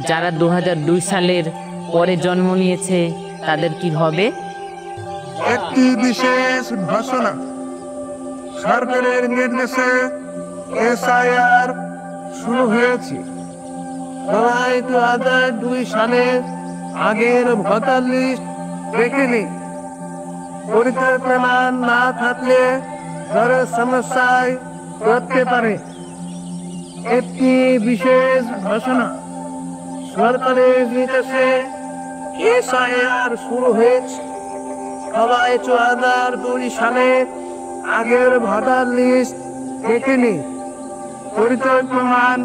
যারা 2002 সালের পরে জন্ম নিয়েছে তাদের কি হবে? একটি বিশেষ ঘোষণা। সরকারের নির্দেশে এসআইআর শুরু হয়েছে। সবাই 2002 সালের আগের ভোটার লিস্ট দেখে নিন। পরিচয় প্রমাণ না থাকলে বড় সমস্যায় পড়তে পারে। একটি বিশেষ ঘোষণা। সরকারের নির্দেশে এসআইআর শুরু হয়েছে। সবাই 2002 সালে আগের ভোটার লিস্ট দেখে নিন। পরিচয় প্রমাণ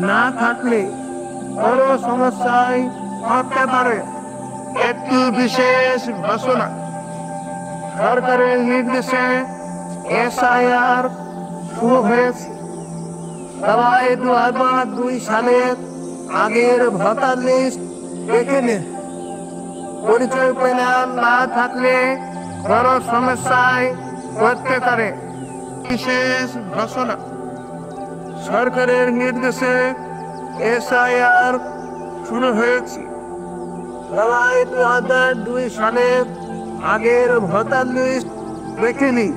না থাকলে বড় সমস্যায় পড়তে পারে। একটি বিশেষ ঘোষণা। সরকারের নির্দেশে এসআইআর শুরু হয়েছে। সবাই 2002 সালের আগের ভোটার লিস্ট দেখে নিন। পরিচয় প্রমাণ না থাকলে বড় সমস্যায় পড়তে পারে। বিশেষ ঘোষণা। সরকারের নির্দেশে এসআইআর শুরু হয়েছে। সবাই 2002 সালের আগের ভোটার লিস্ট দেখে নিন।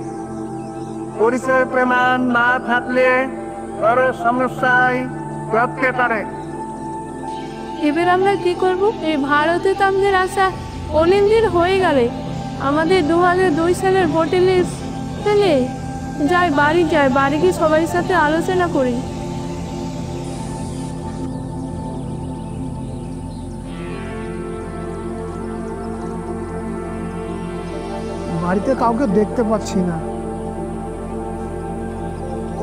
পরিচয় প্রমাণ না থাকলে বড় সমস্যায় পড়তে পারে। এবার আমরা কি করব? এই ভারতে তো আমাদের আশা অনেকদিন হয়ে গেলে আমাদের 2002 সালের ভোটার লিস্ট পেলে যাই বাড়ি গিয়ে সবার সাথে আলোচনা করি। বাড়িতে কাউকে দেখতে পাচ্ছি না।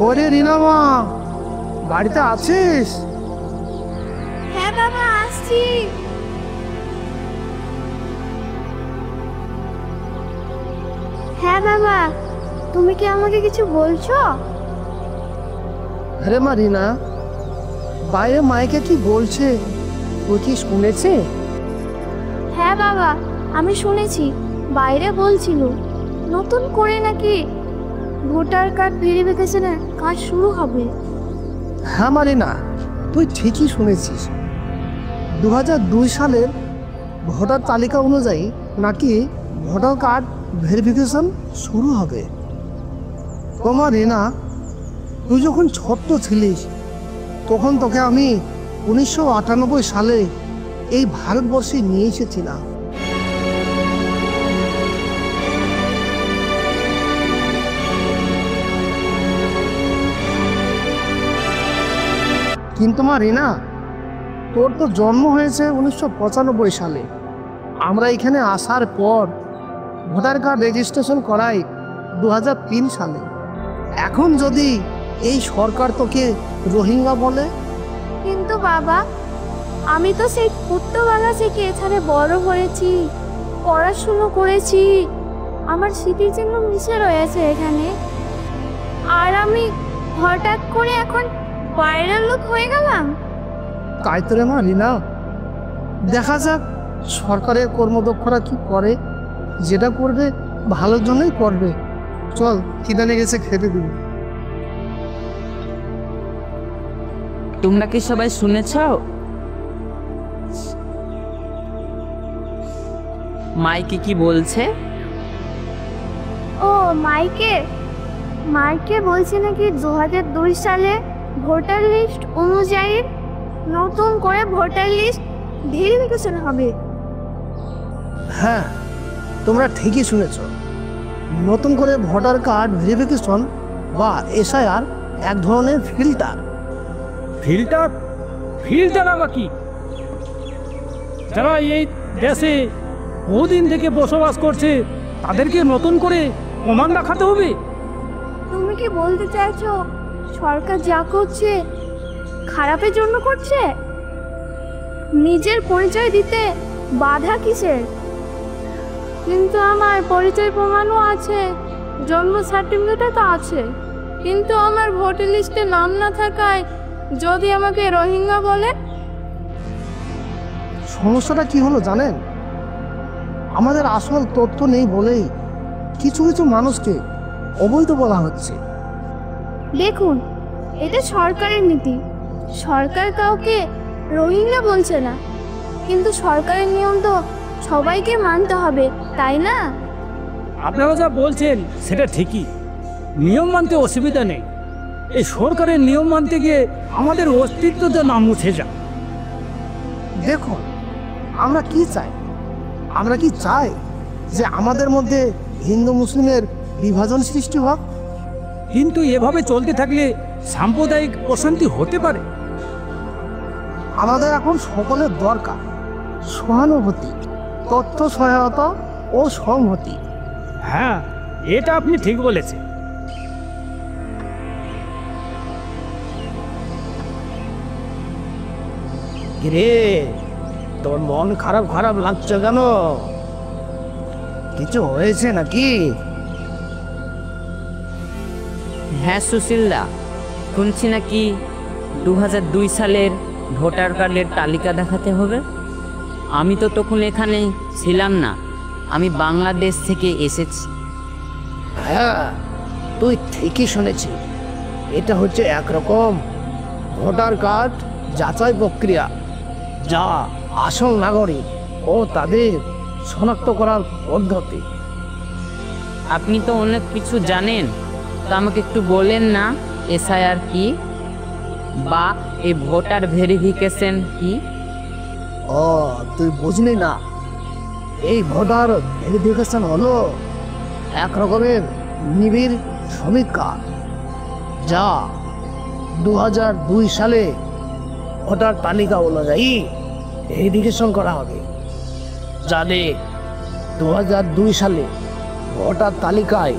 ওরে রিনা মা, বাড়িতে আছিস? হ্যাঁ বাবা, আসছি। হ্যাঁ বাবা, তুমি কি আমাকে কিছু বলছো? আরে মা রিনা, বাইরে মাইকে কি বলছে ও কি শুনেছে? হ্যাঁ বাবা, আমি শুনেছি। বাইরে বলছিল নতুন করে নাকি ভোটার কার্ড ভেরিফিকেশনের কাজ শুরু হবে। হ্যাঁ মা রিনা, তুই ঠিকই শুনেছিস। 2002 সালের ভোটার তালিকা অনুযায়ী নাকি ভোটার কার্ড ভেরিফিকেশন শুরু হবে। তোমার রিনা, তুই যখন ছোট্ট ছিলিস তখন তোকে আমি 1998 সালে এই ভারতবর্ষে নিয়ে এসেছিলাম। কিন্তু মা রিনা, তোর তো জন্ম হয়েছে 1995 সালে। আমরা এখানে আসার পর ভোটার কার্ড রেজিস্ট্রেশন করাই 2003 সালে। এখন যদি এই সরকার তোকে রোহিঙ্গা বলে? কিন্তু বাবা, আমি তো সেই ছোট্টবেলা থেকে এখানে বড় হয়েছি, পড়াশুনো করেছি, আমার স্মৃতি চিহ্ন মিশে রয়েছে এখানে। আর আমি হঠাৎ করে এখন বাইরের লোক হয়ে গেলাম। তাই তো রে মা রিনা, দেখা যাক সরকারের কর্মদক্ষরা কি করে। যেটা করবে ভালোর জন্যই করবে। চল, খিদে লেগেছে, খেতে দিবি। তোমরা কি সবাই শুনেছ মাইকে কি বলছে? ও মাইকে বলছে নাকি 2002 সালে ভোটার লিস্ট অনুযায়ী নতুন করে ভোটার লিস্ট ভেরিফিকেশন হবে। হ্যাঁ, তোমরা ঠিকই শুনেছ। নতুন করে ভোটার কার্ড ভেরিফিকেশন বা এসআইআর এক ধরনের ফিল্টার। ফিল্টার আবার কি? যারা এই দেশে বহুদিন থেকে বসবাস করছে তাদেরকে নতুন করে প্রমাণ দেখাতে হবে? তুমি কি বলতে চাইছো সরকার যা করছে খারাপের জন্য করছে? নিজের পরিচয় দিতে বাধা কিসের? কিন্তু আমার পরিচয় প্রমাণও আছে, জন্ম সার্টিফিকেটও তো আছে। কিন্তু আমার ভোটার লিস্টে নাম না থাকায় যদি আমাকে রোহিঙ্গা বলে? সমস্যাটা কি হলো জানেন? আমাদের আসল তথ্য নেই বলেই কিছু কিছু মানুষকে অবৈধ বলা হচ্ছে। দেখুন, এটা সরকারের নীতি। সরকার কাউকে রোহিঙ্গা বলছে না, কিন্তু সরকারের নিয়ম তো সবাইকে মানতে হবে, তাই না? আপনারা যা বলছেন সেটা ঠিকই, নিয়ম মানতে অসুবিধা নেই। এই সরকারের নিয়ম মানতে গিয়ে আমাদের অস্তিত্বটা না মুছে যায়। দেখুন, আমরা কি চাই? আমরা কি চাই যে আমাদের মধ্যে হিন্দু মুসলিমের বিভাজন সৃষ্টি হোক? কিন্তু এভাবে চলতে থাকলে সাম্প্রদায়িক অশান্তি হতে পারে। আমাদের এখন সকলের দরকার সহানুভূতি, তথ্য সহায়তা ও সংহতি। হ্যাঁ, এটা আপনি ঠিক বলেছেন। রে, তোর মন খারাপ খারাপ লাগছে কেন? কিছু হয়েছে নাকি? হ্যাঁ সুশীলদা, শুনছি নাকি 2002 সালের ভোটার কার্ডের তালিকা দেখাতে হবে। আমি তো তখন এখানে ছিলাম না, আমি বাংলাদেশ থেকে এসেছি। হ্যাঁ, তুই ঠিকই শুনেছিস। এটা হচ্ছে একরকম ভোটার কার্ড যাচাই প্রক্রিয়া, যা আসল নাগরিক ও তাদের শনাক্ত করার পদ্ধতি। আপনি তো অনেক কিছু জানেন, তো আমাকে একটু বলেন না এসআইআর কি, বা এই ভোটার ভেরিফিকেশন কি? ও, তুই বুঝলি না? এই ভোটার ভেরিফিকেশন হলো এক রকমের নিবিড় সমীক্ষা, যা 2002 সালে ভোটার তালিকা অনুযায়ী ভেরিফিকেশন করা হবে। যাদের 2002 সালে ভোটার তালিকায়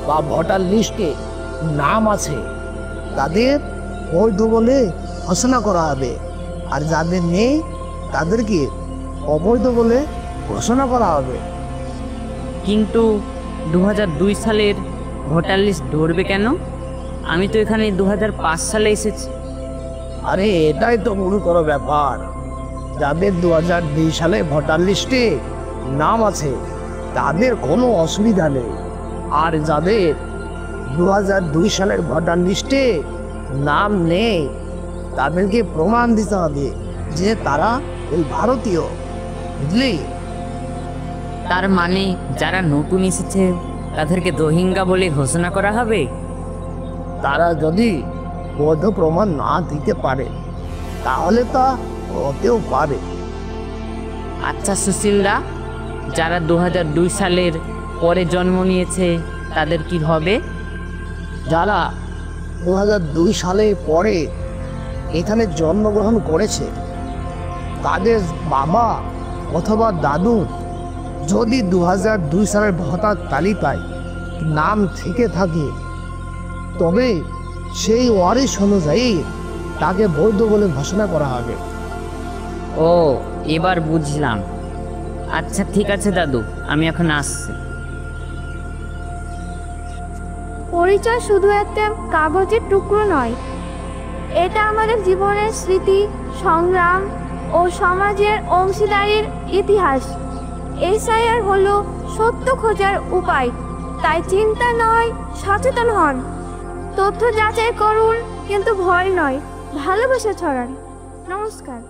বা ভোটার লিস্টে নাম আছে তাদের বৈধ বলে ঘোষণা করা হবে, আর যাদের নেই তাদেরকে অবৈধ বলে ঘোষণা করা হবে। কিন্তু 2002 সালের ভোটার লিস্ট ধরবে কেন? আমি তো এখানে 2005 সালে এসেছি। আরে, এটাই তো গুরুতর ব্যাপার। যাদের 2002 সালে ভোটার লিস্টে নাম আছে তাদের কোনো অসুবিধা নেই, আর যাদের 2002 সালের ভোটার লিস্টে নাম নেই তাদেরকে প্রমাণ দিতে হবে যে তারা এই ভারতীয়, বুঝলি? তার মানে যারা নতুন এসেছে তাদেরকে রোহিঙ্গা বলে ঘোষণা করা হবে? তারা যদি বৈধ প্রমাণ না দিতে পারে তাহলে তা হতেও পারে। আচ্ছা সুশীলদা, যারা 2002 সালের পরে জন্ম নিয়েছে তাদের কি হবে? যারা 2002 সালে পরে এখানে জন্মগ্রহণ করেছে তাদের বাবা অথবা দাদু যদি 2002 সালের ভোটার তালিকায় নাম থেকে থাকে, তবে সেই ওয়ারিশ অনুযায়ী তাকে বৈধ বলে ঘোষণা করা হবে। ও, এবার বুঝলাম। আচ্ছা ঠিক আছে দাদু, আমি এখন আসছি। পরিচয় শুধু একটা কাগজের টুকরো নয়, এটা আমাদের জীবনের স্মৃতি, সংগ্রাম ও সমাজের অংশীদারির ইতিহাস। এসআইআর হলো সত্য খোঁজার উপায়, তাই চিন্তা নয়, সচেতন হন। তথ্য যাচাই করুন, কিন্তু ভয় নয়, ভালোবাসা ছড়ান। নমস্কার।